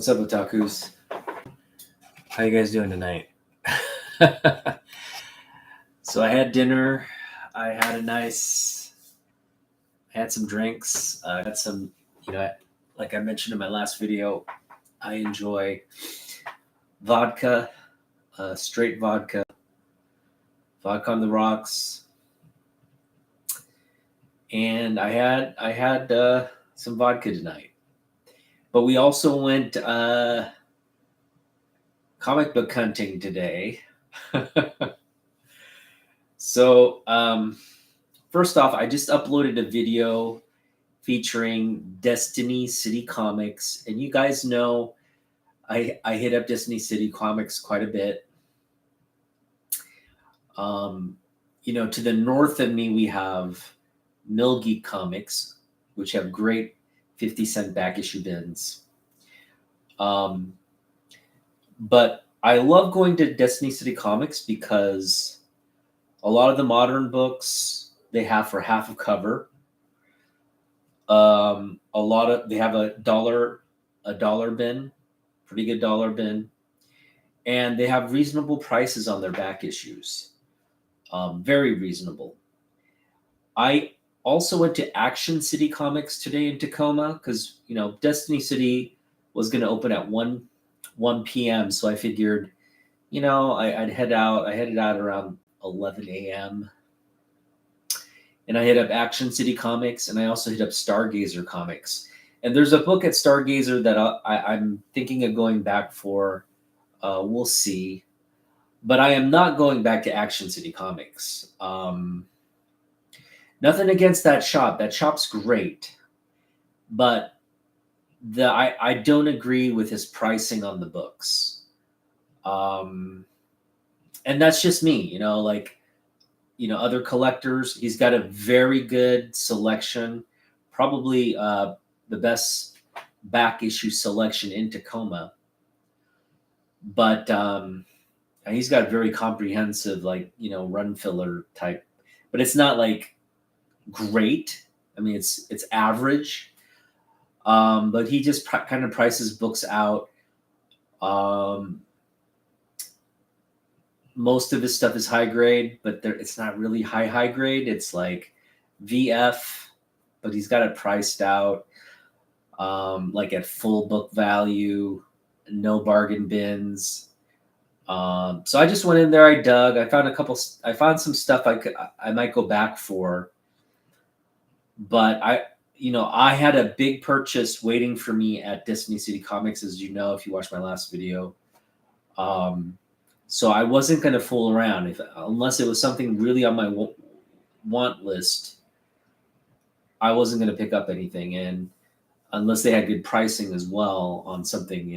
What's up, otakus? How you guys doing tonight? So I had dinner. I had I had some drinks. I had some, like I mentioned in my last video, I enjoy vodka, straight vodka on the rocks, and I had some vodka tonight. But we also went comic book hunting today. So, first off, I just uploaded a video featuring Destiny City Comics, and you guys know I hit up Destiny City Comics quite a bit. To the north of me, we have Mill Geek Comics, which have great 50-cent back issue bins. But I love going to Destiny City Comics because a lot of the modern books they have for half a cover. They have a dollar bin, pretty good dollar bin, and they have reasonable prices on their back issues. Very reasonable. I also went to Action City Comics today in Tacoma because Destiny City was going to open at 1 p.m. So I figured, I'd head out. I headed out around 11 a.m. and I hit up Action City Comics, and I also hit up Stargazer Comics. And there's a book at Stargazer that I'm thinking of going back for. We'll see. But I am not going back to Action City Comics. Nothing against that shop. That shop's great. But I don't agree with his pricing on the books. And that's just me, other collectors. He's got a very good selection, probably the best back issue selection in Tacoma. But he's got very comprehensive, run filler type. But it's not great. I mean, it's average. But he just kind of prices books out. Most of his stuff is high grade, but it's not really high grade. It's like VF, but he's got it priced out at full book value, no bargain bins. So I just went in there. I dug. I found some stuff I might go back for. But I had a big purchase waiting for me at Destiny City Comics, as you know, if you watched my last video. So I wasn't going to fool around unless it was something really on my want list. I wasn't going to pick up anything, and unless they had good pricing as well on something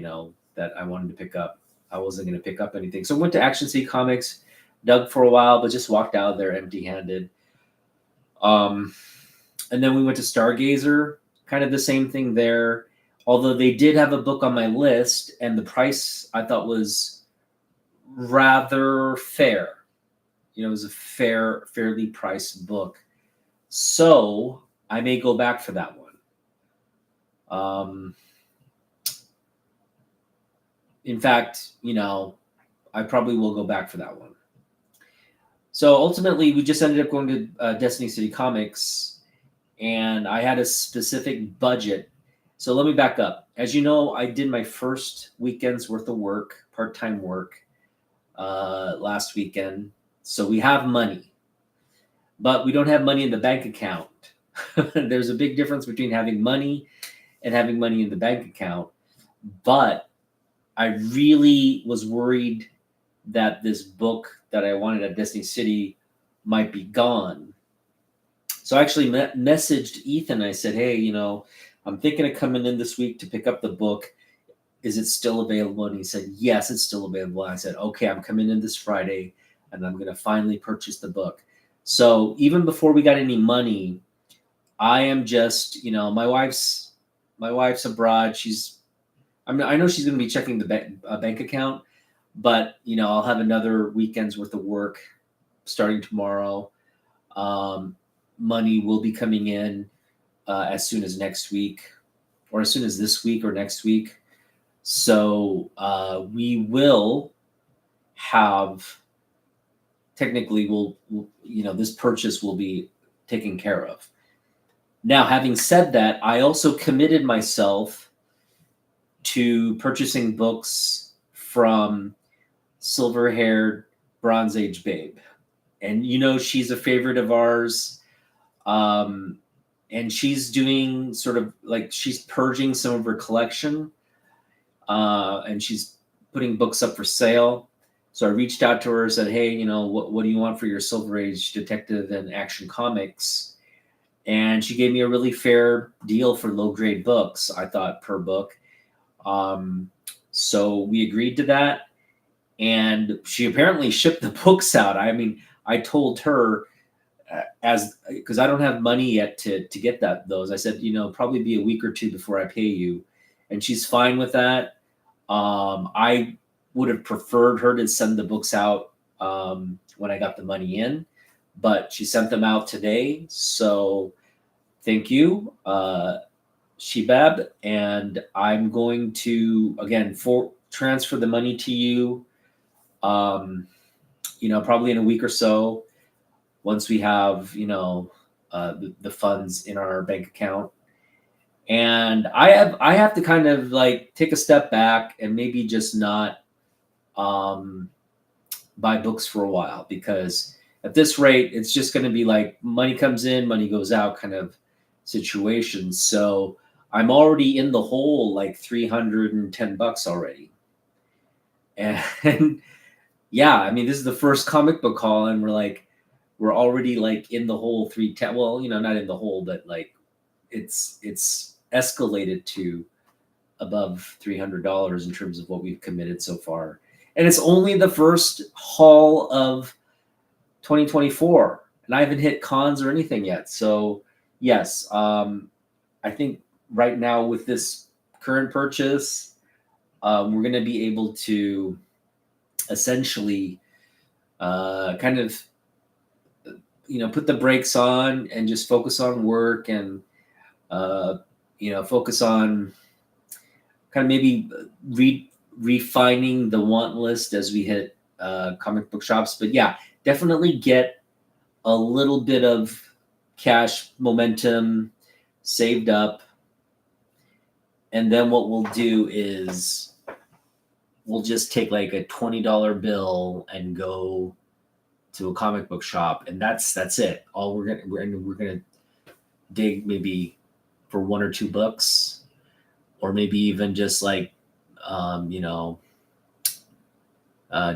that I wanted to pick up, I wasn't going to pick up anything. So I went to Action City Comics, dug for a while, but just walked out there empty-handed. And then we went to Stargazer, kind of the same thing there. Although they did have a book on my list, and the price I thought was rather fair. It was a fairly priced book. So I may go back for that one. In fact, I probably will go back for that one. So ultimately, we just ended up going to Destiny City Comics, and I had a specific budget. So let me back up. As you know, I did my first weekend's worth of work, part-time work, last weekend. So we have money, but we don't have money in the bank account. There's a big difference between having money and having money in the bank account. But I really was worried that this book that I wanted at Destiny City might be gone. So I actually messaged Ethan. I said, hey, I'm thinking of coming in this week to pick up the book. Is it still available? And he said, yes, it's still available. And I said, okay, I'm coming in this Friday, and I'm going to finally purchase the book. So even before we got any money, I am just, my wife's abroad. I know she's going to be checking the bank account, but, I'll have another weekend's worth of work starting tomorrow. Money will be coming in as soon as next week, or as soon as this week or next week. So we will have, technically, this purchase will be taken care of. Now, having said that, I also committed myself to purchasing books from Silver Haired Bronze Age Babe. And she's a favorite of ours. And she's doing sort of like, she's purging some of her collection, and she's putting books up for sale. So I reached out to her and said, hey, what do you want for your Silver Age detective and action comics? And she gave me a really fair deal for low grade books, I thought, per book. So we agreed to that. And she apparently shipped the books out. I mean, I told her, because I don't have money yet to get those. I said, probably be a week or two before I pay you. And she's fine with that. I would have preferred her to send the books out when I got the money in, but she sent them out today. So thank you, Shebab. And I'm going to, again, transfer the money to you, probably in a week or so, once we have, the funds in our bank account. And I have to kind of like take a step back and maybe just not buy books for a while, because at this rate, it's just going to be like money comes in, money goes out kind of situation. So I'm already in the hole, like $310 already. And yeah, I mean, this is the first comic book haul, and we're already like in the hole 310. Well, not in the hole, but like it's escalated to above $300 in terms of what we've committed so far. And it's only the first haul of 2024, and I haven't hit cons or anything yet. So yes, I think right now with this current purchase, we're going to be able to essentially kind of put the brakes on and just focus on work, and focus on kind of maybe refining the want list as we hit comic book shops. But yeah, definitely get a little bit of cash momentum saved up, and then what we'll do is we'll just take like a $20 bill and go to a comic book shop, and that's it. All we're gonna dig maybe for one or two books, or maybe even just like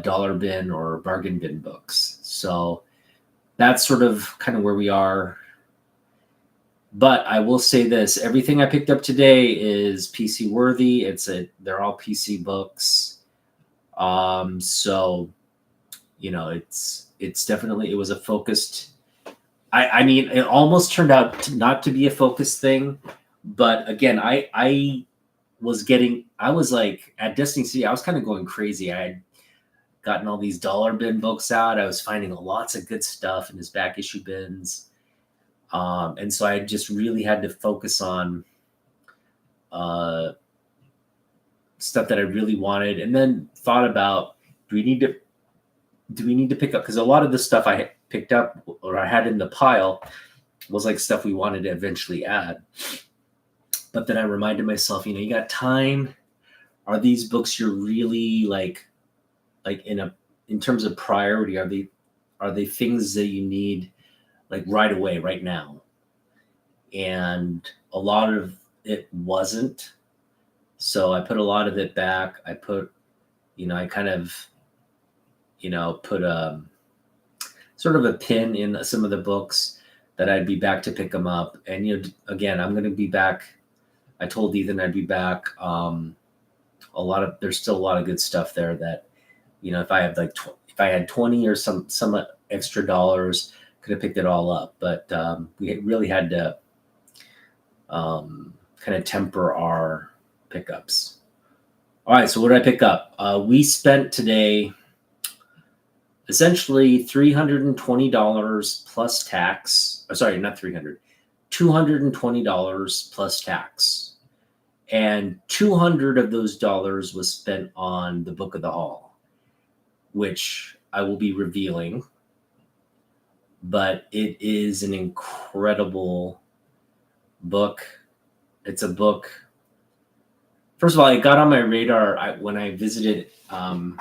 dollar bin or bargain bin books. So that's sort of kind of where we are. But I will say this: everything I picked up today is PC worthy. They're all PC books. So it's definitely, it was a focused. I mean, it almost turned out not to be a focused thing, but again, I was like at Destiny City, I was kind of going crazy. I had gotten all these dollar bin books out. I was finding lots of good stuff in his back issue bins. And so I just really had to focus on stuff that I really wanted, and then thought about, do we need to pick up, because a lot of the stuff I had picked up or I had in the pile was like stuff we wanted to eventually add. But then I reminded myself, you got time. Are these books you're really like in terms of priority? Are they things that you need like right away, right now? And a lot of it wasn't. So I put a lot of it back. I put, I kind of, put a sort of a pin in some of the books that I'd be back to pick them up. And, again, I'm going to be back. I told Ethan I'd be back. There's still a lot of good stuff there that, if I have if I had 20 or some extra dollars, could have picked it all up. But we really had to kind of temper our pickups. All right, so what did I pick up? We spent today essentially $320 plus tax. Sorry, not 300, $220 plus tax. and 200 of those dollars was spent on the book of the haul, which I will be revealing. But it is an incredible book. It's a book. First of all, it got on my radar when I visited, it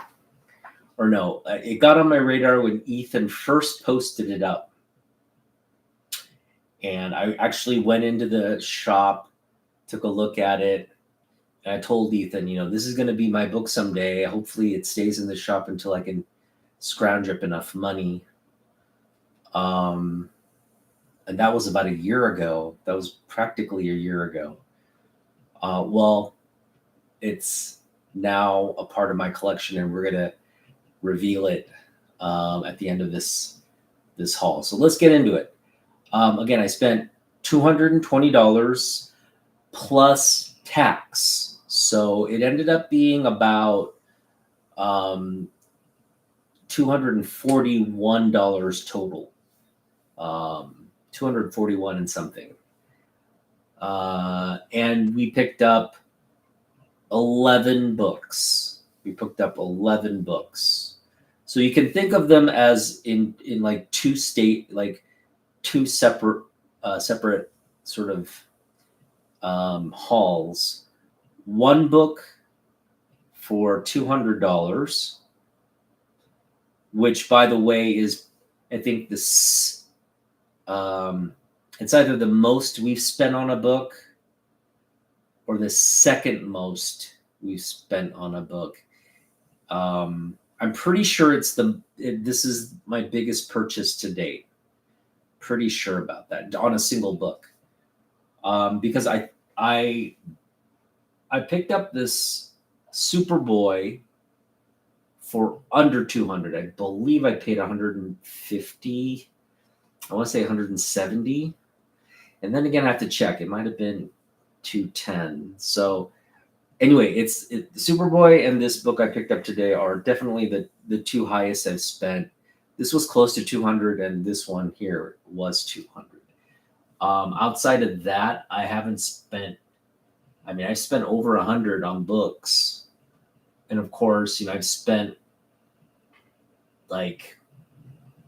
got on my radar when Ethan first posted it up. And I actually went into the shop, took a look at it, and I told Ethan, this is going to be my book someday. Hopefully it stays in the shop until I can scrounge up enough money. And that was about a year ago. That was practically a year ago. Well, it's now a part of my collection, and we're going to reveal it at the end of this haul. So let's get into it. Again, I spent $220 plus tax. So it ended up being about $241 total. 241 and something. And we picked up 11 books. So you can think of them as in like two separate sort of hauls. One book for $200, which, by the way, is, I think, it's either the most we've spent on a book or the second most we've spent on a book. I'm pretty sure this is my biggest purchase to date. Pretty sure about that, on a single book. Because I picked up this Superboy for under 200. I believe I paid 150. I want to say 170. And then again, I have to check. It might have been 210. So anyway, Superboy and this book I picked up today are definitely the two highest I've spent. This was close to 200, and this one here was 200. Outside of that, I haven't spent. I mean, I spent over 100 on books, and of course, I've spent, like,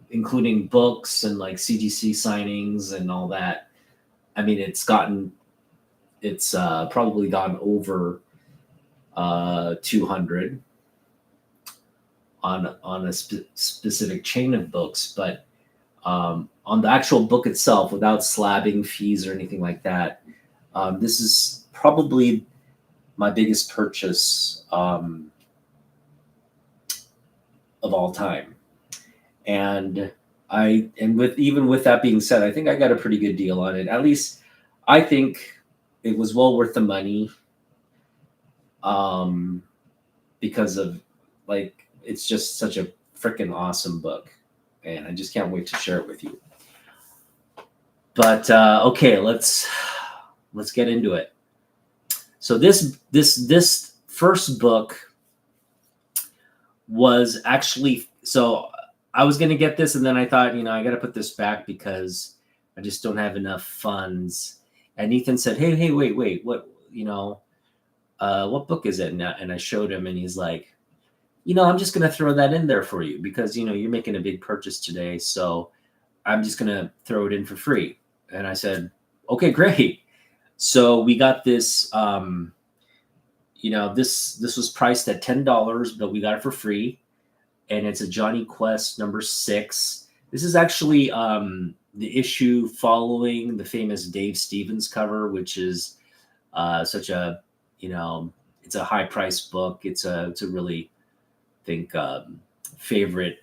including books and like CGC signings and all that. I mean, it's probably gone over 200 on a specific chain of books, but on the actual book itself, without slabbing fees or anything like that, this is probably my biggest purchase of all time. And with that being said, I think I got a pretty good deal on it. At least I think it was well worth the money, because of, like, it's just such a freaking awesome book, and I just can't wait to share it with you. But okay, let's get into it. So this first book was actually, so I was going to get this, and then I thought, I got to put this back because I just don't have enough funds. And Ethan said, hey, wait, what book is it? And I showed him, and he's like, I'm just going to throw that in there for you because, you're making a big purchase today. So I'm just going to throw it in for free. And I said, okay, great. So we got this, this was priced at $10, but we got it for free. And it's a Johnny Quest number 6. This is actually the issue following the famous Dave Stevens cover, which is such a, it's a high price book. It's a really, I think, favorite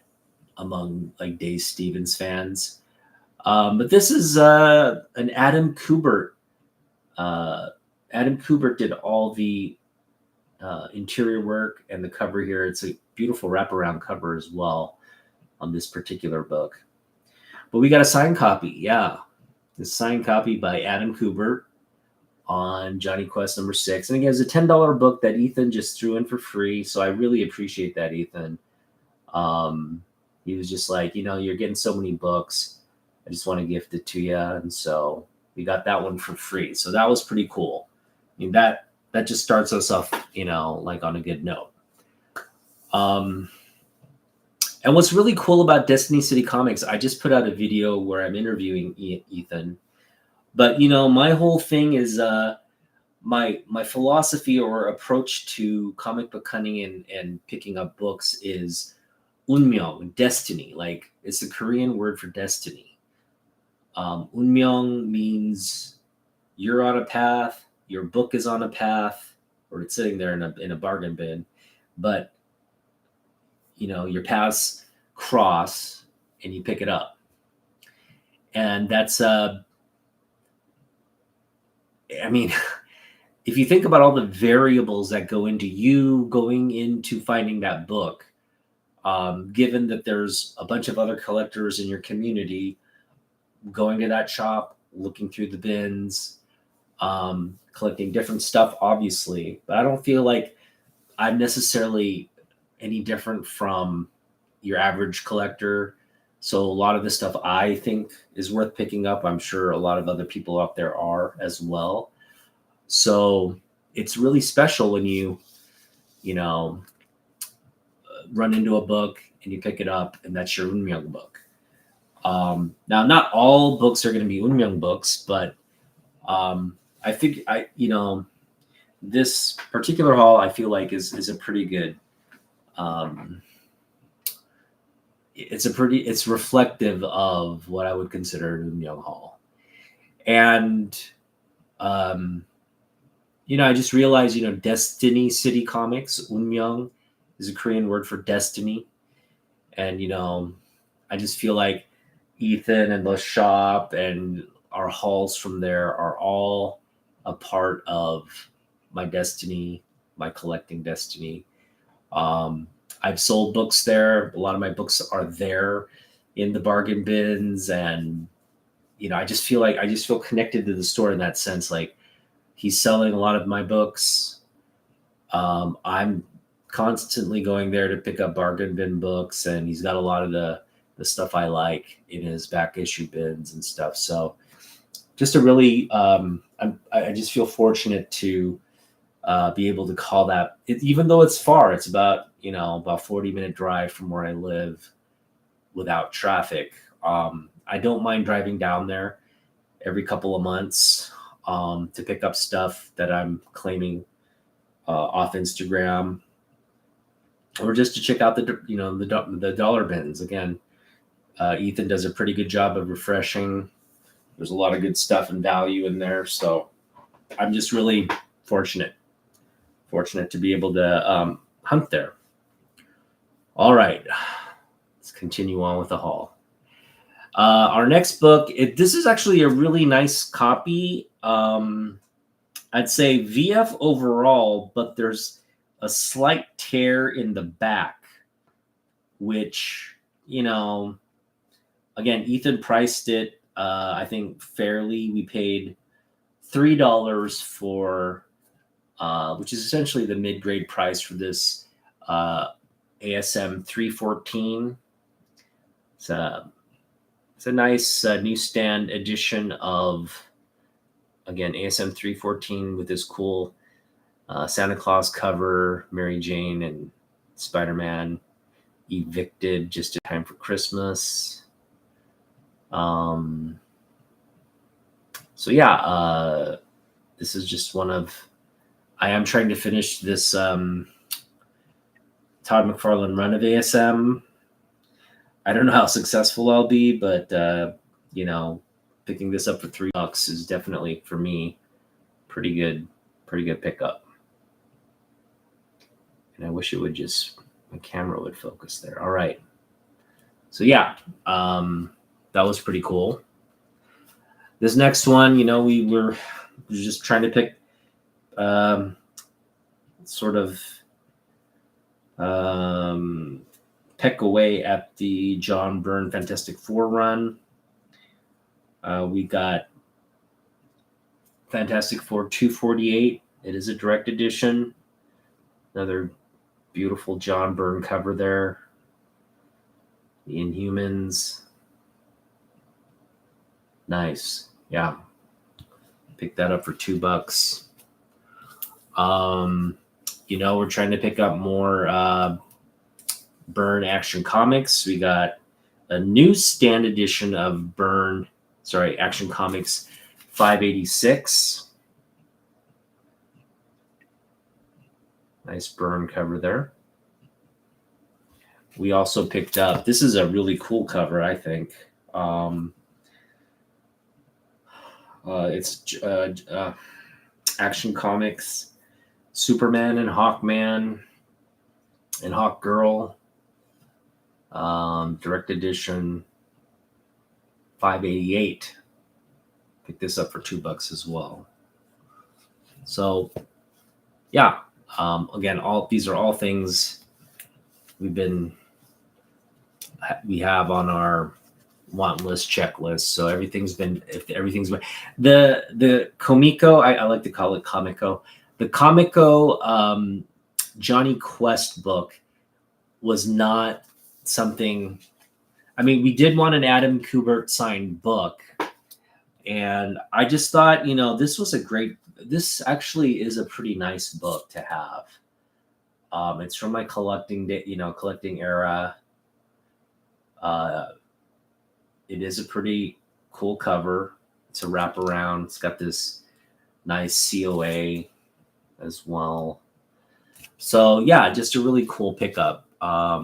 among like Dave Stevens fans. But this is an Adam Kubert. Adam Kubert did all the interior work and the cover here. It's a beautiful wraparound cover as well on this particular book. But we got a signed copy. Yeah. The signed copy by Adam Kubert on Johnny Quest number 6. And again, it's a $10 book that Ethan just threw in for free. So I really appreciate that, Ethan. He was just like, you're getting so many books. I just want to gift it to you. And so we got that one for free. So that was pretty cool. I mean, that just starts us off, like on a good note. And what's really cool about Destiny City Comics, I just put out a video where I'm interviewing Ethan. But my whole thing is my philosophy or approach to comic book hunting and picking up books is Oonmyoung, destiny. Like, it's the Korean word for destiny. Oonmyoung means you're on a path, your book is on a path, or it's sitting there in a bargain bin, but your paths cross and you pick it up. And that's if you think about all the variables that go into you going into finding that book, given that there's a bunch of other collectors in your community going to that shop, looking through the bins, collecting different stuff, obviously, but I don't feel like I'm necessarily any different from your average collector. So a lot of the stuff I think is worth picking up, I'm sure a lot of other people out there are as well. So it's really special when you run into a book and you pick it up and that's your Oonmyoung book. Now, not all books are going to be Oonmyoung books, but I think this particular haul I feel like is a pretty good. It's reflective of what I would consider an Oonmyoung haul, and I just realized Destiny City Comics, Oonmyoung, is a Korean word for destiny, and I just feel like Ethan and the shop and our hauls from there are all a part of my destiny, my collecting destiny. I've sold books there. A lot of my books are there in the bargain bins, and I just feel connected to the store in that sense. Like, he's selling a lot of my books. I'm constantly going there to pick up bargain bin books, and he's got a lot of the stuff I like in his back issue bins and stuff. So just a really, I just feel fortunate to be able to call that, even though it's far, it's about 40-minute drive from where I live without traffic. I don't mind driving down there every couple of months to pick up stuff that I'm claiming off Instagram, or just to check out the dollar bins. Again, Ethan does a pretty good job of refreshing. There's a lot of good stuff and value in there, so I'm just really fortunate to be able to hunt there. All right, let's continue on with the haul. Our next book, this is actually a really nice copy. I'd say VF overall, but there's a slight tear in the back, which, again, Ethan priced it, I think, fairly. We paid $3 for, which is essentially the mid-grade price for this ASM 314. It's a nice newsstand edition of, again, ASM 314 with this cool Santa Claus cover, Mary Jane and Spider-Man evicted just in time for Christmas. So yeah, this is just one of, I am trying to finish this Todd McFarlane run of ASM. I don't know how successful I'll be, but picking this up for $3 is definitely, for me, pretty good pickup. And I wish it would my camera would focus there. All right. So yeah, that was pretty cool. This next one, we were just trying to pick sort of peck away at the John Byrne Fantastic Four run. We got Fantastic Four 248. It is a direct edition. Another beautiful John Byrne cover there. The Inhumans. Nice. Yeah. Picked that up for $2. We're trying to pick up more Burn Action Comics. We got a new stand edition of Action Comics 586. Nice Burn cover there. We also picked up, this is a really cool cover, I think. It's Action Comics, Superman and Hawkman and Hawkgirl, direct edition 588. Picked this up for $2 as well. So, yeah. Again, these are all things we have on our want list checklist. So everything's been the Comico. I like to call it Comico. The Comico Johnny Quest book was not something. I mean, we did want an Adam Kubert signed book, and I just thought, this actually is a pretty nice book to have. It's from my collecting era. It is a pretty cool cover. It's a wraparound. It's got this nice COA as well. So yeah, just a really cool pickup. I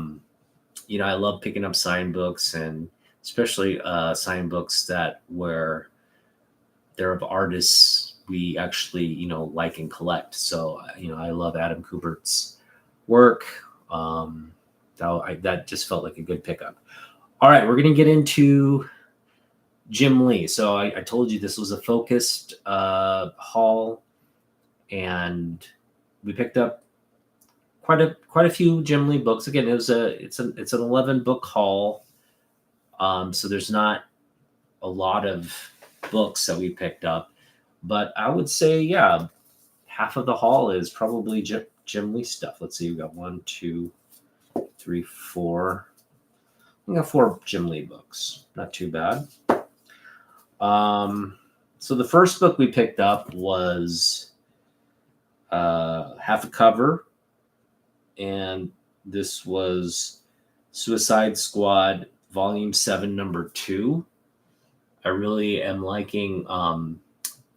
love picking up signed books, and especially signed books where they're of artists we actually, like and collect. So, I love Adam Kubert's work. That just felt like a good pickup. All right, we're going to get into Jim Lee. So I told you this was a focused haul, and we picked up quite a few Jim Lee books. Again, it's an 11-book haul. So there's not a lot of books that we picked up, but I would say, yeah, half of the haul is probably Jim Lee stuff. Let's see, we got 1, 2, 3, 4. We got 4 Jim Lee books. Not too bad. So the first book we picked up was half a cover, and this was Suicide Squad Volume 7, Number 2. I really am liking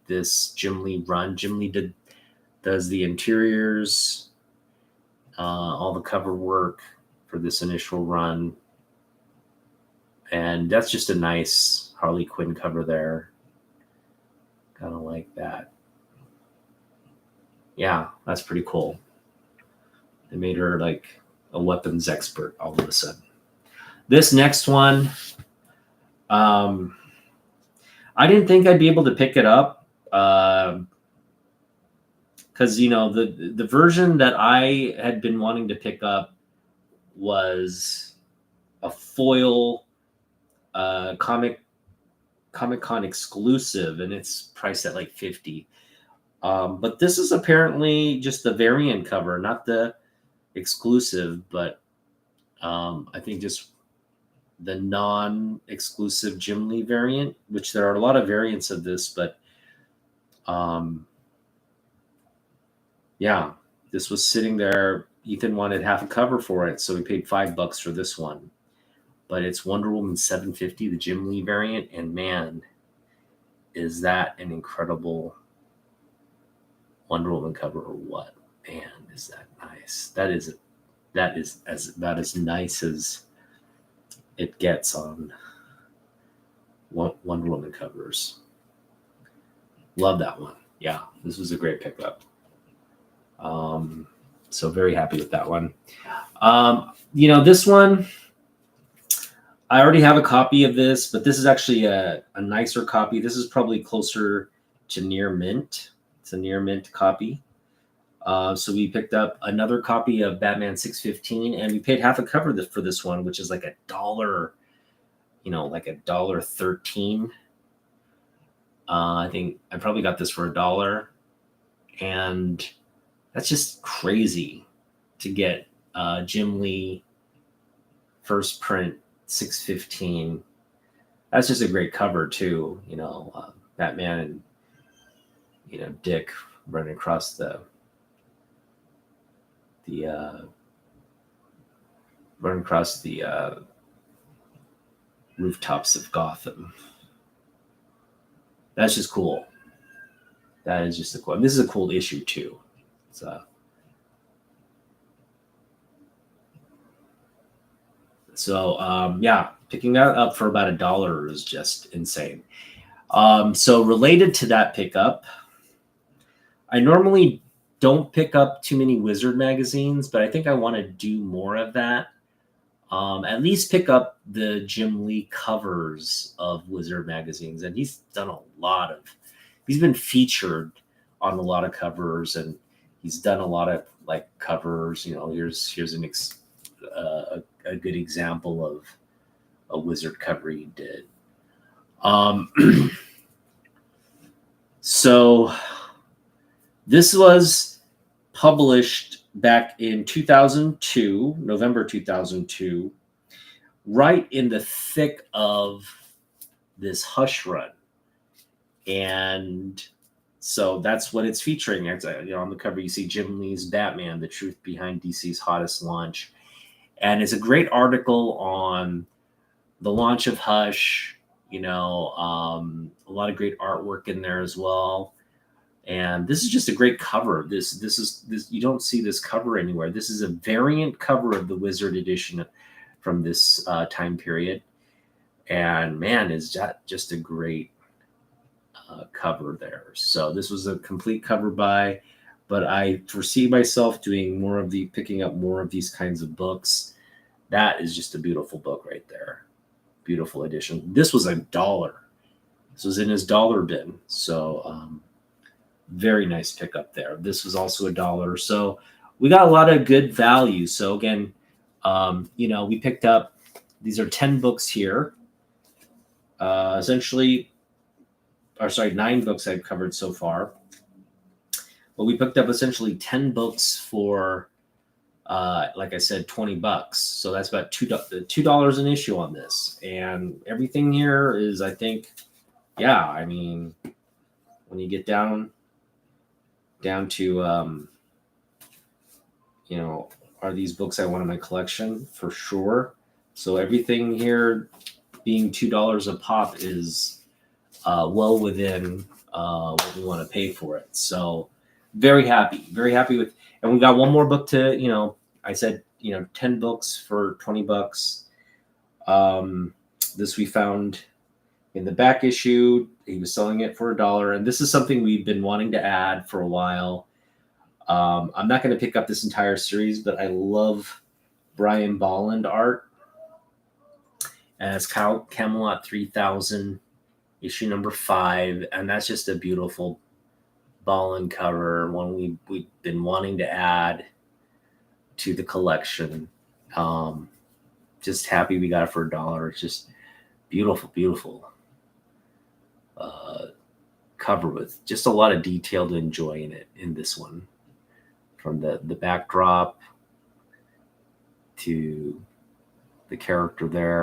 this Jim Lee run. Jim Lee does the interiors, all the cover work for this initial run. And that's just a nice Harley Quinn cover there. Kind of like that. Yeah, that's pretty cool. They made her like a weapons expert all of a sudden. This next one, I didn't think I'd be able to pick it up because, the version that I had been wanting to pick up was a foil Comic-Con exclusive, and it's priced at like $50. But this is apparently just the variant cover, not the exclusive, but I think just the non-exclusive Jim Lee variant, which there are a lot of variants of this, but yeah, this was sitting there. Ethan wanted half a cover for it, so we paid $5 for this one. But it's Wonder Woman 750, the Jim Lee variant, and man, is that an incredible Wonder Woman cover or what? Man, is that nice. That is about as nice as it gets on Wonder Woman covers. Love that one. Yeah, this was a great pickup. So very happy with that one. This one, I already have a copy of this, but this is actually a nicer copy. This is probably closer to near mint. It's a near mint copy. So we picked up another copy of Batman 615, and we paid half a cover for this one, which is like $1, like $1.13. I think I probably got this for $1, and that's just crazy to get Jim Lee first print 615. That's just a great cover too. Batman and Dick running across the run across the rooftops of Gotham. That's just cool. That is just a cool. And this is a cool issue too. Yeah, picking that up for about $1 is just insane. So related to that pickup, I normally don't pick up too many Wizard magazines, but I think I want to do more of that. At least pick up the Jim Lee covers of Wizard magazines, and he's done a lot of. He's been featured on a lot of covers, and he's done a lot of like covers. You know, here's a good example of a Wizard cover he did. So this was published back in 2002, November 2002, right in the thick of this Hush run. And so that's what it's featuring. You know, on the cover, you see Jim Lee's Batman, The Truth Behind DC's Hottest Launch. And it's a great article on the launch of Hush, you know, a lot of great artwork in there as well. And this is just a great cover. This you don't see this cover anywhere. This is a variant cover of the Wizard edition from this time period. And man, is that just a great cover there. So this was a complete cover buy, but I foresee myself doing picking up more of these kinds of books. That is just a beautiful book right there. Beautiful edition. This was $1. This was in his dollar bin. So very nice pickup there. This was also $1. So we got a lot of good value. So again, you know, we picked up, these are 10 books here. Essentially, 9 books I've covered so far. But we picked up essentially 10 books for, like I said, $20. So that's about $2 an issue on this. And everything here is, I think, yeah, I mean, when you get down to, you know, are these books I want in my collection? For sure. So everything here being $2 a pop is well within what we want to pay for it. So very happy with, and we got one more book to, you know, I said, you know, 10 books for $20. This we found in the back issue. He was selling it for $1. And this is something we've been wanting to add for a while. I'm not going to pick up this entire series, but I love Brian Bolland art. As Camelot 3000, issue number 5. And that's just a beautiful Bolland cover, one we've been wanting to add to the collection. Just happy we got it for $1. It's just beautiful cover with just a lot of detail to enjoy in this one, from the backdrop to the character there.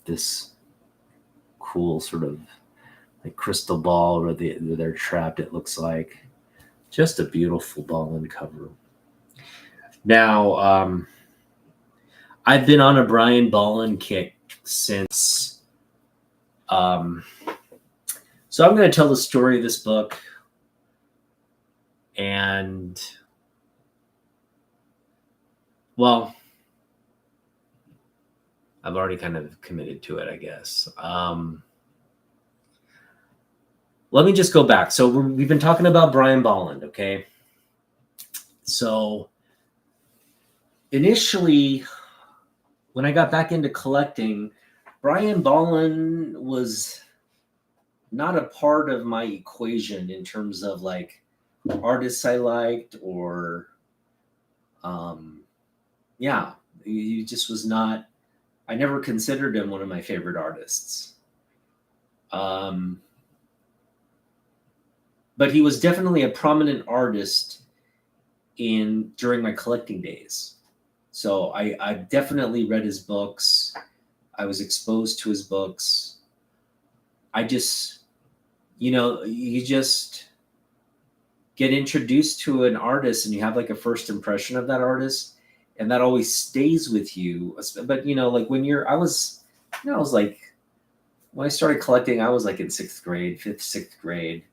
This cool sort of like crystal ball where they're trapped, it looks like. Just a beautiful Bolland cover. Now, I've been on a Brian Bolland kick since. So I'm going to tell the story of this book. And, well, I've already kind of committed to it, I guess. Let me just go back. So we've been talking about Brian Bolland, okay? So initially, when I got back into collecting, Brian Bolland was not a part of my equation in terms of like artists I liked, or yeah, he just was not. I never considered him one of my favorite artists. But he was definitely a prominent artist during my collecting days. So I definitely read his books. I was exposed to his books. I just, you know, get introduced to an artist and you have like a first impression of that artist, and that always stays with you. But like when I was like, when I started collecting, I was like in 6th grade, 5th, 6th grade.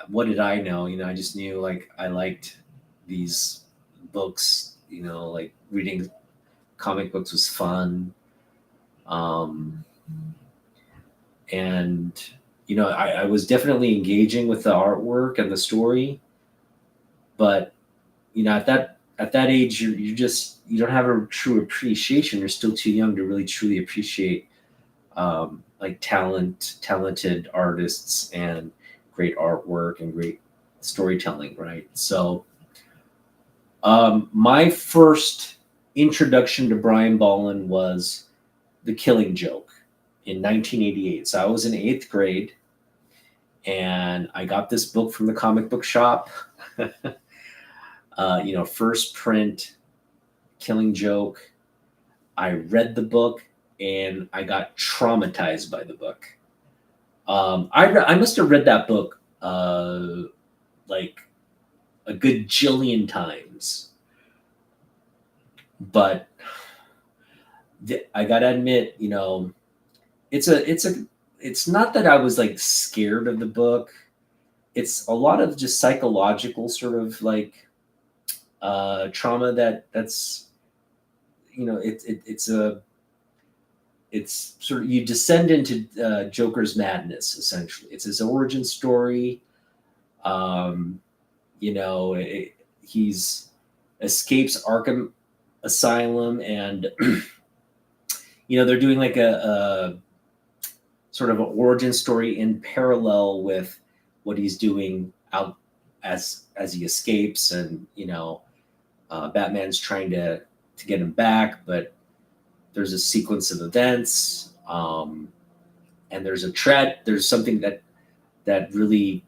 What did I know? I just knew like I liked these books, like reading comic books was fun. Um, and, I was definitely engaging with the artwork and the story, but, at that age, you don't have a true appreciation. You're still too young to really truly appreciate like talented artists and great artwork and great storytelling, right? So my first introduction to Brian Bolland was The Killing Joke in 1988. So I was in 8th grade, and I got this book from the comic book shop. First print, Killing Joke. I read the book and I got traumatized by the book. I must have read that book like a good jillion times, but I gotta admit, it's not that I was like scared of the book. It's a lot of just psychological sort of like trauma that's it's sort of, you descend into Joker's madness. Essentially, it's his origin story. He's escapes Arkham Asylum, and they're doing like a sort of an origin story in parallel with what he's doing out as he escapes, and Batman's trying to get him back, but there's a sequence of events, and there's something that really,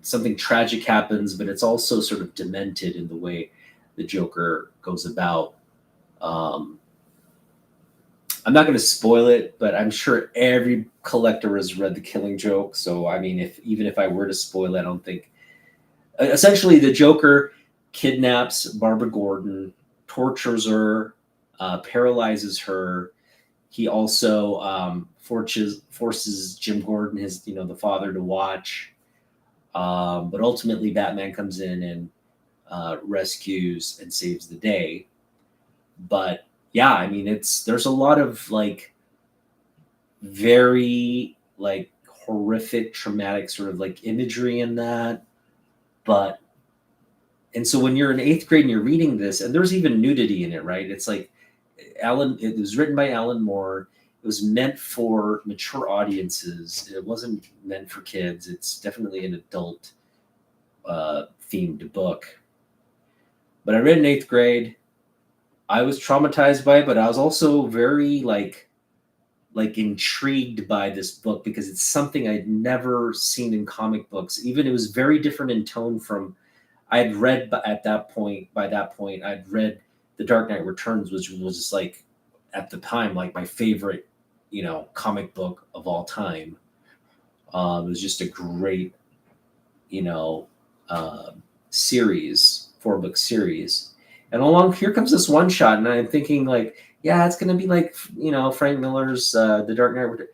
something tragic happens, but it's also sort of demented in the way the Joker goes about. I'm not going to spoil it, but I'm sure every collector has read The Killing Joke. So I mean, even if I were to spoil it, I don't think. Essentially, the Joker kidnaps Barbara Gordon, tortures her, paralyzes her. He also forces Jim Gordon, the father, to watch. But ultimately, Batman comes in and rescues and saves the day. But yeah, I mean, there's a lot of like very like horrific, traumatic sort of like imagery in that. And so when you're in 8th grade and you're reading this, and there's even nudity in it, right? It's like it was written by Alan Moore. It was meant for mature audiences. It wasn't meant for kids. It's definitely an adult themed book. But I read in 8th grade. I was traumatized by it, but I was also very like intrigued by this book because it's something I'd never seen in comic books. Even it was very different in tone from I had read at that point. By that point, I'd read The Dark Knight Returns, which was just like at the time like my favorite, comic book of all time. It was just a great, series, 4-book series. And along here comes this one shot, and I'm thinking like, yeah, it's gonna be like Frank Miller's The Dark Knight.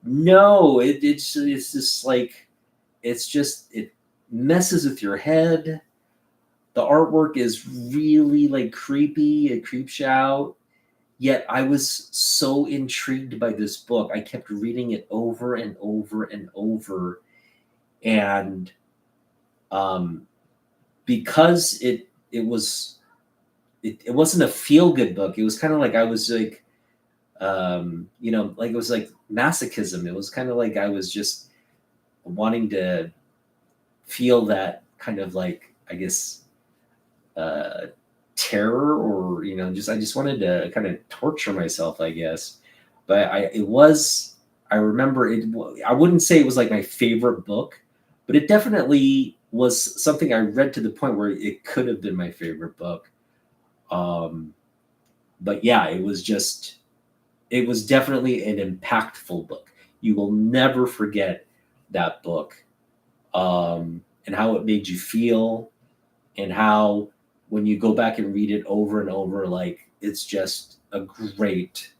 No, it's just like it messes with your head. The artwork is really like creepy. It creeps you out. Yet I was so intrigued by this book. I kept reading it over and over and over, and because it wasn't a feel-good book. It was kind of like I was like, like it was like masochism. It was kind of like I was just wanting to feel that kind of like, I guess, terror, or I just wanted to kind of torture myself, I guess. But I remember it. I wouldn't say it was like my favorite book, but it definitely was something I read to the point where it could have been my favorite book. But yeah, it was definitely an impactful book. You will never forget that book, and how it made you feel, and how when you go back and read it over and over, like it's just a great,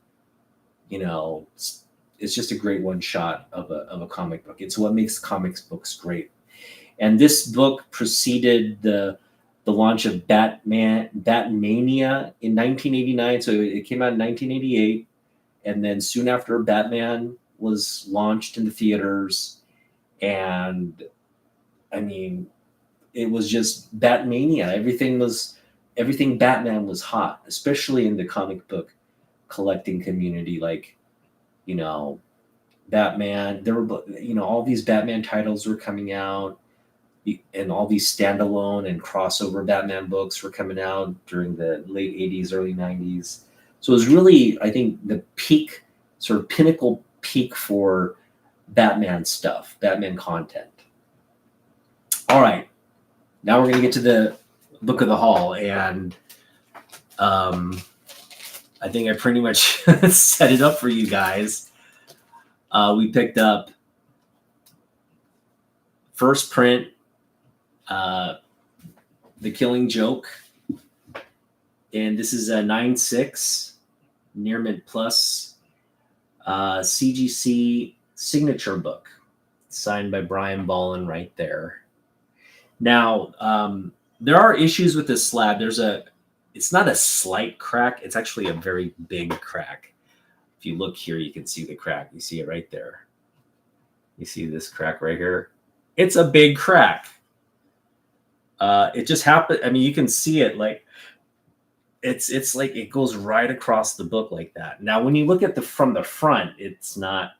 it's just a great one shot of a comic book. It's what makes comics books great. And this book preceded the launch of Batmania in 1989. So it came out in 1988, and then soon after, Batman was launched in the theaters, and I mean, it was just Batmania. Everything Batman was hot, especially in the comic book collecting community. Like, Batman. There were, all these Batman titles were coming out, and all these standalone and crossover Batman books were coming out during the late 80s, early 90s. So it was really, I think, the peak, sort of pinnacle peak for Batman stuff, Batman content. All right. Now we're going to get to the book of the haul. And I think I pretty much set it up for you guys. We picked up first print, The Killing Joke, and this is a 9.6 Near Mint Plus CGC signature book, signed by Brian Bolland right there. Now, there are issues with this slab. It's not a slight crack. It's actually a very big crack. If you look here, you can see the crack. You see it right there. You see this crack right here? It's a big crack. It just happened. I mean, you can see it like it's like it goes right across the book like that. Now, when you look at from the front, it's not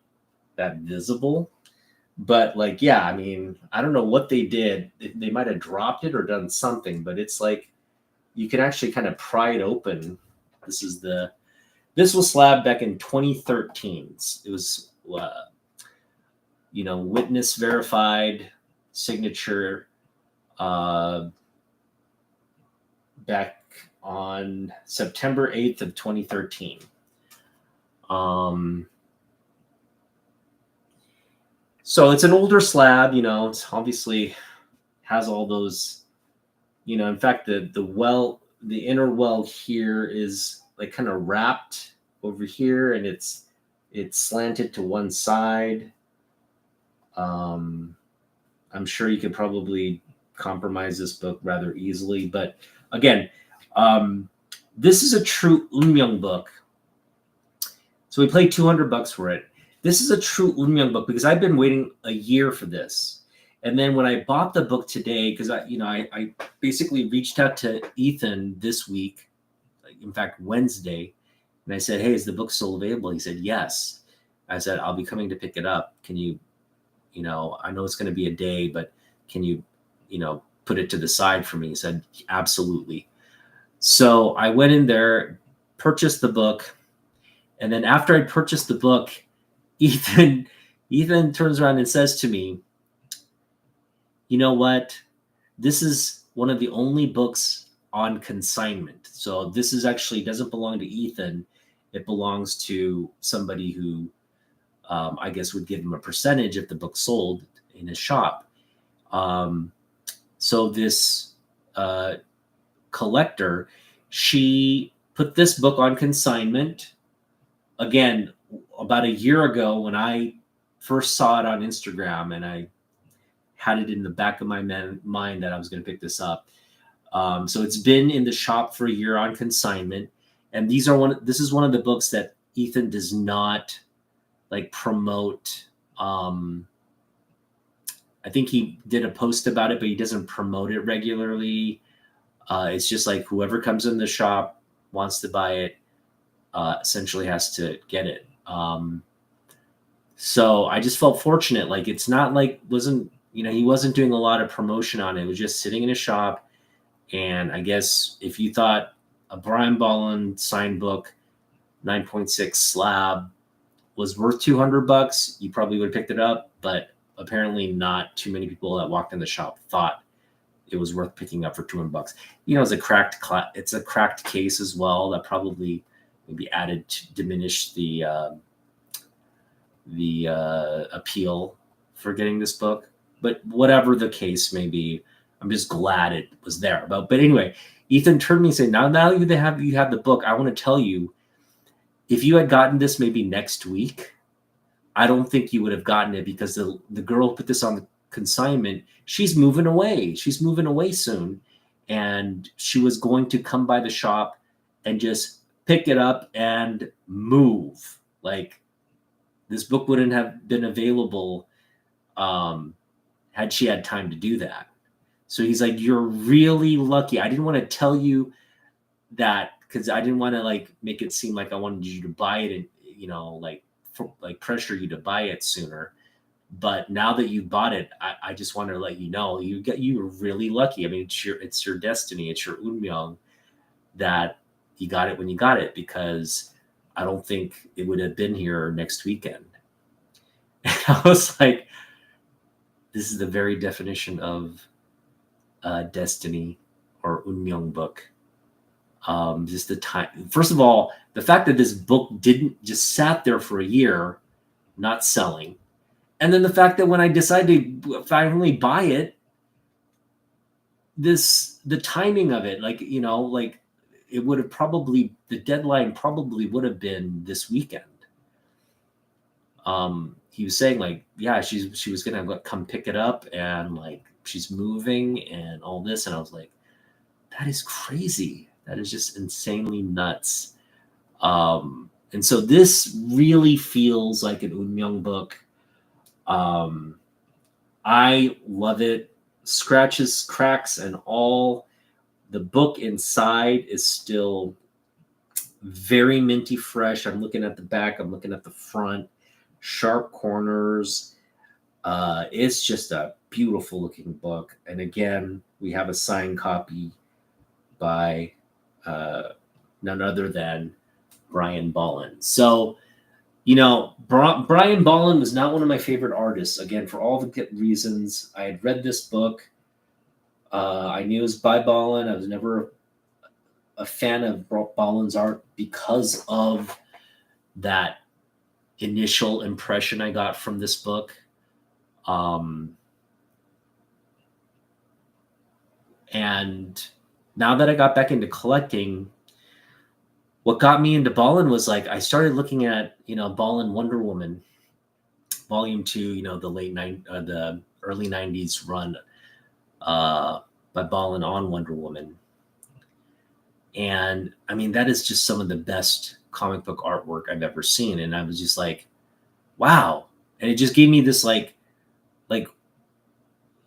that visible. But like, yeah, I mean, I don't know what they did. They might have dropped it or done something, but it's like you can actually kind of pry it open. This was slabbed back in 2013. It was, witness verified signature back on September 8th of 2013. So it's an older slab, it's obviously has all those, in fact, the inner well here is like kind of wrapped over here, and it's slanted to one side. I'm sure you could probably compromise this book rather easily, but again, this is a true Oonmyoung book. So we paid $200 for it. This is a true Oonmyoung book because I've been waiting a year for this. And then when I bought the book today, because I basically reached out to Ethan this week, in fact, Wednesday, and I said, hey, is the book still available? He said, yes. I said, I'll be coming to pick it up. Can you, I know it's going to be a day, but can you, put it to the side for me? He said, absolutely. So I went in there, purchased the book. And then after I purchased the book, Ethan turns around and says to me, you know what? This is one of the only books on consignment. So this is actually doesn't belong to Ethan. It belongs to somebody who I guess would give him a percentage if the book sold in his shop. So this collector, she put this book on consignment. Again, about a year ago when I first saw it on Instagram, and I had it in the back of my mind that I was going to pick this up. So it's been in the shop for a year on consignment. And this is one of the books that Ethan does not like promote. I think he did a post about it, but he doesn't promote it regularly. It's just like whoever comes in the shop wants to buy it, essentially has to get it. So I just felt fortunate. Like it's not like he wasn't doing a lot of promotion on it. It was just sitting in a shop. And I guess if you thought a Brian Bolland signed book, 9.6 slab was worth $200, you probably would have picked it up. But apparently not too many people that walked in the shop thought it was worth picking up for $200. It's a cracked case as well. That probably maybe added to diminish the appeal. for getting this book, but whatever the case may be, I'm just glad it was there. But anyway, Ethan turned to me and said, now you have the book, I want to tell you, if you had gotten this maybe next week, I don't think you would have gotten it, because the girl who put this on the consignment, she's moving away. She's moving away soon. And she was going to come by the shop and just pick it up and move. Like, this book wouldn't have been available had she had time to do that. So he's like, you're really lucky. I didn't want to tell you that because I didn't want to like make it seem like I wanted you to buy it and, you know, like pressure you to buy it sooner. But now that you bought it, I just want to let you know you're really lucky. I mean, it's your destiny. It's your Oonmyoung that you got it when you got it, because I don't think it would have been here next weekend. And I was like, this is the very definition of destiny or Oonmyoung book. Just the time. First of all, the fact that this book didn't just sat there for a year, not selling. And then the fact that when I decided to finally buy it, the timing of it, like, you know, like it would have probably, the deadline probably would have been this weekend. He was saying like, yeah, she was going to come pick it up and like she's moving and all this. And I was like, that is crazy. That is just insanely nuts. And so this really feels like an Oonmyoung book. I love it. Scratches, cracks, and all. The book inside is still very minty fresh. I'm looking at the back. I'm looking at the front. Sharp corners. It's just a beautiful looking book. And again, we have a signed copy by none other than Brian Bolland. So, you know, Brian Bolland was not one of my favorite artists. Again, for all the reasons. I had read this book. I knew it was by Bolland. I was never a fan of Bolland's art because of that initial impression I got from this book. And now that I got back into collecting, what got me into Bolland was like I started looking at, you know, Bolland Wonder Woman, Volume 2, you know, the early 90s run by Bolland on Wonder Woman. And I mean, that is just some of the best comic book artwork I've ever seen. And I was just like, wow. And it just gave me this like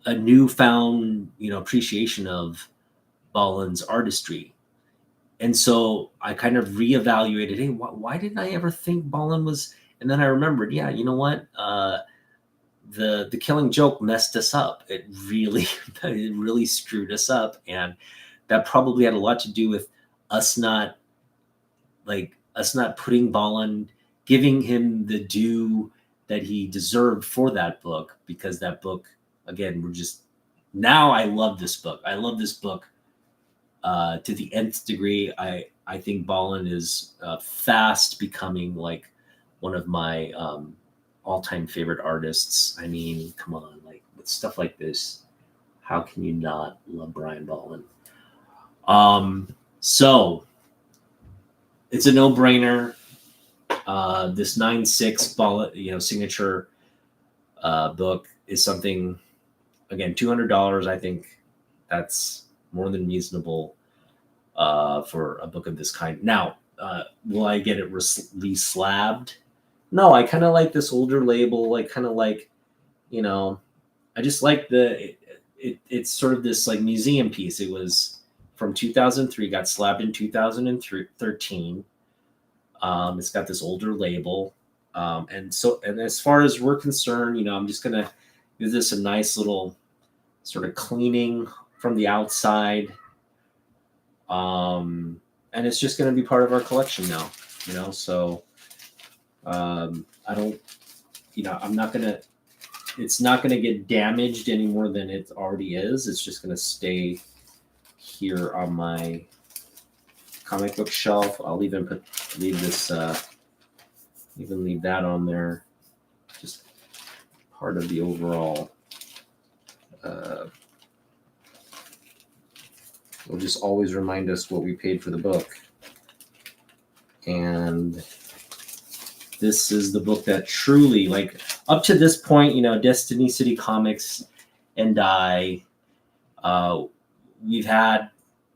a newfound, you know, appreciation of Bolland's artistry. And so I kind of reevaluated, hey, why didn't I ever think Bolland was? And then I remembered, yeah, you know what? The Killing Joke messed us up. It really screwed us up. And that probably had a lot to do with us not putting Bolland, giving him the due that he deserved for that book, because that book, again, now I love this book. I love this book to the nth degree. I think Bolland is fast becoming like one of my all-time favorite artists. I mean, come on, like with stuff like this, how can you not love Brian Bolland? So it's a no-brainer. This 9/6 Bolland, you know, signature book is something, again, $200. I think that's more than reasonable for a book of this kind. Now, will I get it reslabbed? No, I kind of like this older label. I kind of like, you know, I just like it's sort of this like museum piece. It was from 2003, got slabbed in 2013. It's got this older label. And as far as we're concerned, you know, I'm just going to give this a nice little sort of cleaning from the outside. And it's just going to be part of our collection now, you know, so I don't, you know, it's not going to get damaged any more than it already is. It's just going to stay here on my comic book shelf. I'll even leave that on there. Just part of the overall. Will just always remind us what we paid for the book. And this is the book that truly, like, up to this point, you know, Destiny City Comics and I, we've had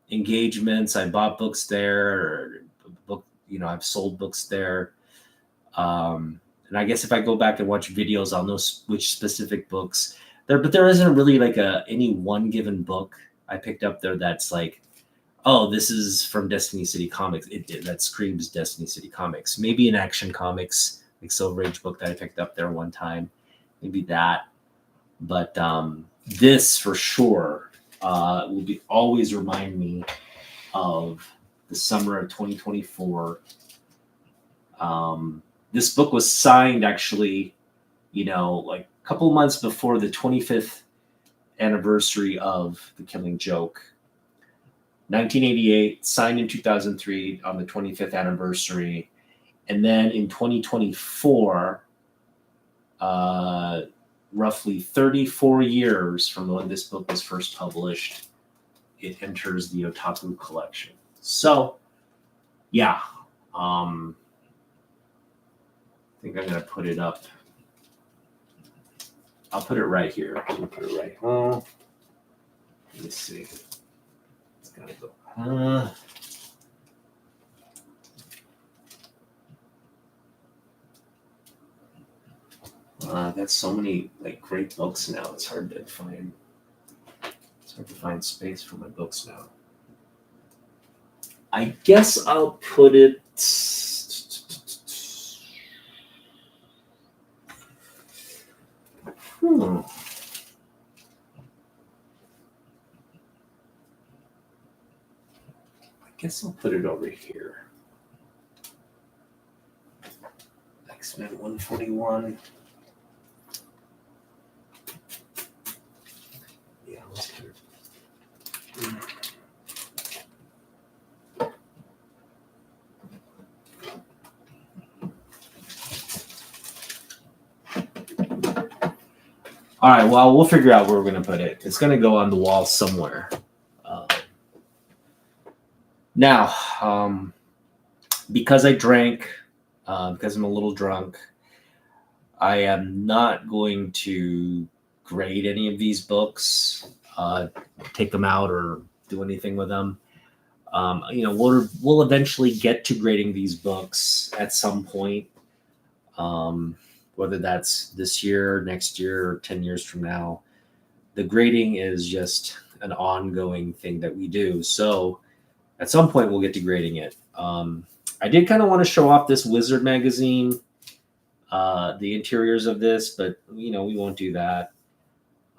engagements. I bought books there, or book, you know, I've sold books there. And I guess if I go back and watch videos, I'll know which specific books there, but there isn't really like any one given book I picked up there that's like, oh, this is from Destiny City Comics. That screams Destiny City Comics. Maybe an Action Comics, like Silver Age book that I picked up there one time. Maybe that. But this for sure will always remind me of the summer of 2024. This book was signed actually, you know, like a couple of months before the 25th anniversary of The Killing Joke. 1988, signed in 2003 on the 25th anniversary. And then in 2024, roughly 34 years from when this book was first published, it enters the Otaku collection. So, yeah. I think I'm going to put it up. I'll put it right here. I'll put it right. Let me see. It's got to go. That's so many like great books now. It's hard to find. It's hard to find space for my books now. I guess I'll put it. I guess I'll put it over here. X-Men 141. Yeah, let's put it. All right, well, we'll figure out where we're going to put it. It's going to go on the wall somewhere. Now, because I drank, because I'm a little drunk, I am not going to grade any of these books, take them out or do anything with them. You know, we'll eventually get to grading these books at some point. Whether that's this year, next year, or 10 years from now. The grading is just an ongoing thing that we do. So at some point, we'll get to grading it. I did kind of want to show off this Wizard magazine, the interiors of this, but, you know, we won't do that.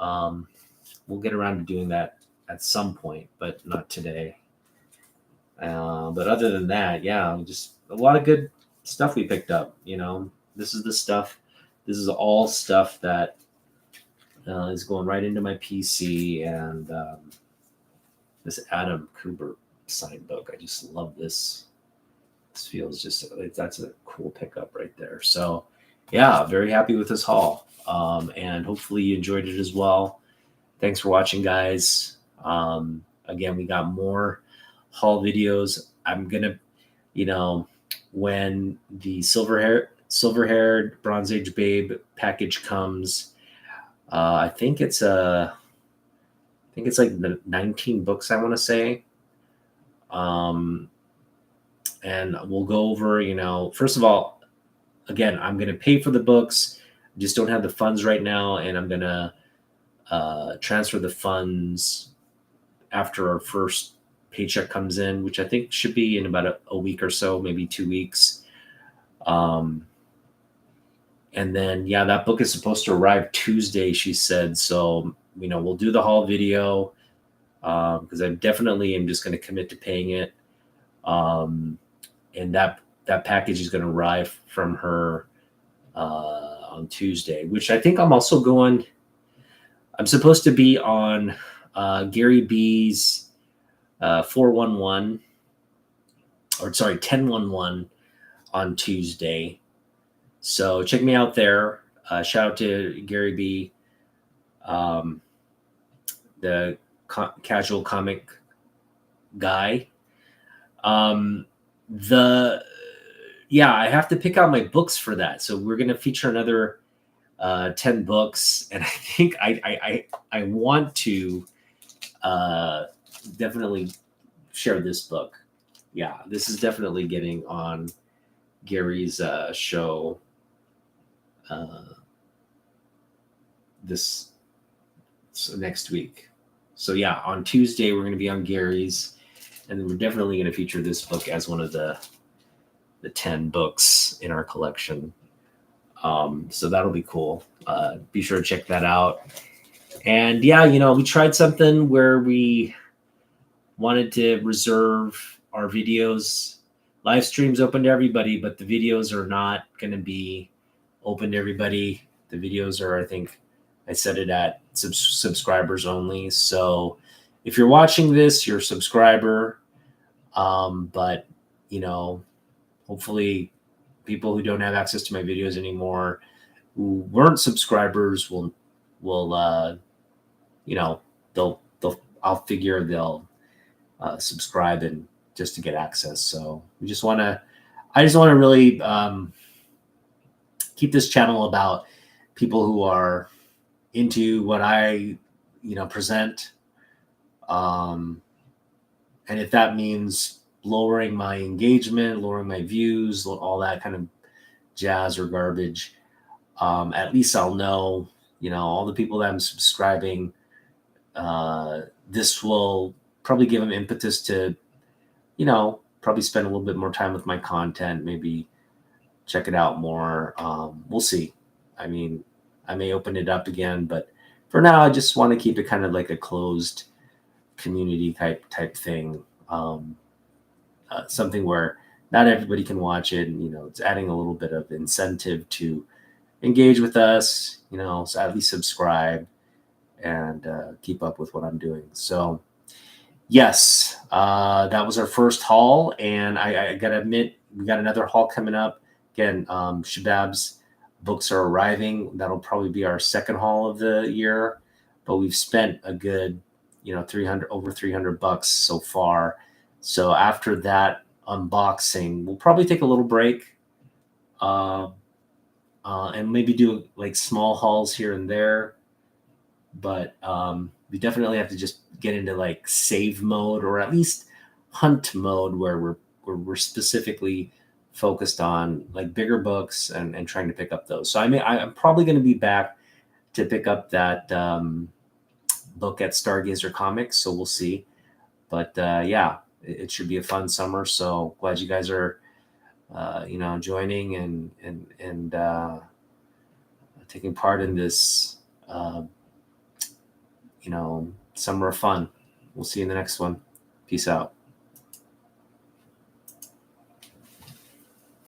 We'll get around to doing that at some point, but not today. But other than that, yeah, just a lot of good stuff we picked up, you know. This is the stuff. This is all stuff that is going right into my PC, and this Adam Kubert signed book. I just love this. This feels just that's a cool pickup right there. So, yeah, very happy with this haul, and hopefully you enjoyed it as well. Thanks for watching, guys. Again, we got more haul videos. I'm gonna, you know, when the silver-haired Bronze Age Babe package comes, I think it's like the 19 books, I want to say. And we'll go over, you know, first of all, again, I'm going to pay for the books. I just don't have the funds right now, and I'm going to transfer the funds after our first paycheck comes in, which I think should be in about a week or so, maybe 2 weeks. And then, yeah, that book is supposed to arrive Tuesday, she said. So, you know, we'll do the haul video because I definitely am just going to commit to paying it. And that package is going to arrive from her on Tuesday, which I think I'm also going. I'm supposed to be on Gary B's 411, or sorry, 1011 on Tuesday. So check me out there. Shout out to Gary B, the casual comic guy. The Yeah, I have to pick out my books for that. So we're gonna feature another 10 books, and I think I want to definitely share this book. Yeah, this is definitely getting on Gary's show this next week. So yeah, on Tuesday we're going to be on Gary's, and then we're definitely going to feature this book as one of the 10 books in our collection. So that'll be cool. Be sure to check that out. And yeah, we tried something where we wanted to reserve our videos. Live streams open to everybody, but the videos are not going to be open to everybody. The videos are, I think, I set it at subscribers only. So if you're watching this, you're a subscriber. But hopefully people who don't have access to my videos anymore, who weren't subscribers, will I'll figure they'll subscribe and just to get access. So I just want to really keep this channel about people who are into what I present, and if that means lowering my engagement, lowering my views, all that kind of jazz or garbage, at least I'll know, all the people that I'm subscribing, this will probably give them impetus to, probably spend a little bit more time with my content, maybe check it out more. We'll see. I mean, I may open it up again, but for now, I just want to keep it kind of like a closed community type thing. Something where not everybody can watch it, and it's adding a little bit of incentive to engage with us, so at least subscribe and keep up with what I'm doing. So yes, that was our first haul, and I gotta admit, we got another haul coming up. Again, Shabab's books are arriving. That'll probably be our second haul of the year, but we've spent a good, over $300 so far. So after that unboxing, we'll probably take a little break, and maybe do like small hauls here and there. But we definitely have to just get into like save mode, or at least hunt mode, where we're specifically focused on like bigger books and trying to pick up those. So I'm probably going to be back to pick up that book at Stargazer Comics. So we'll see. But yeah, it should be a fun summer. So glad you guys are joining and taking part in this summer of fun. We'll see you in the next one. Peace out.